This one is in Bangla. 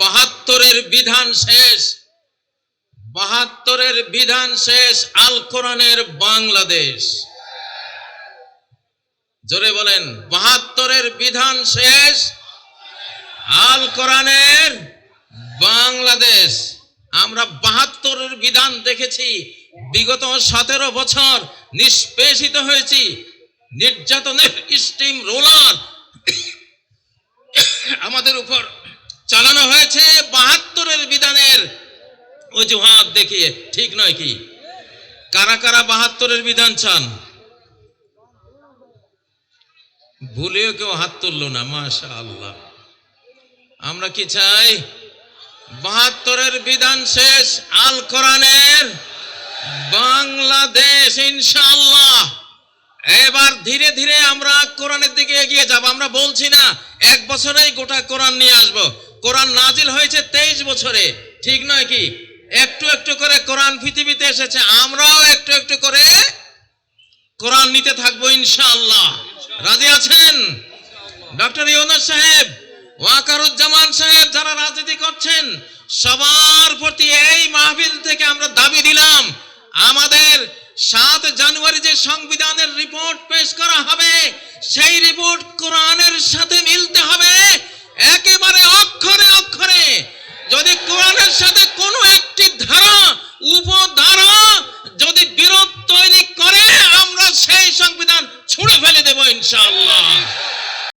৭২-এর বিধান শেষ, ৭২-এর বিধান শেষ, আল কোরআনের বাংলাদেশ। জোরে বলেন, ৭২-এর বিধান শেষ, আল কোরআনের বাংলাদেশ। আমরা ৭২-এর বিধান দেখেছি, বিগত ১৭ বছর নিষ্পেষিত হয়েছি, নির্যাতনের স্টিম রোলার আমাদের উপর চালানো হয়েছে ৭২-এর বিধানের অজুহাত দেখিয়ে। ঠিক নয় কি? কারা কারা ৭২-এর বিধান চান? ভুলেও কেউ হাত তুললো না, মাশাআল্লাহ। আমরা কি চাই? ৭২-এর বিধান শেষ, আল কোরআনের বাংলাদেশ ইনশাআল্লাহ। এবার ধীরে ধীরে আমরা কোরআনের দিকে এগিয়ে যাব। আমরা বলছি না ১ বছরেই গোটা কোরআন নিয়ে আসব। কোরআন নাজিল হয়েছে ২৩ বছরে, ঠিক নয় কি? একটু একটু করে কোরআন পৃথিবীতে এসেছে, আমরাও একটু একটু করে কোরআন নিতে থাকবো ইনশাআল্লাহ। রাজি আছেন? ডক্টর ইউনূস সাহেব, ওয়াকারুজ্জামান সাহেব, যারা রাজনীতি করছেন, সবার প্রতি এই মাহফিল থেকে আমরা দাবি দিলাম, আমাদের ৭ জানুয়ারি যে সংবিধানের রিপোর্ট পেশ করা হবে, সেই রিপোর্ট কোরআনের সাথে মিলতে হবে একেবারে অক্ষরে অক্ষরে। যদি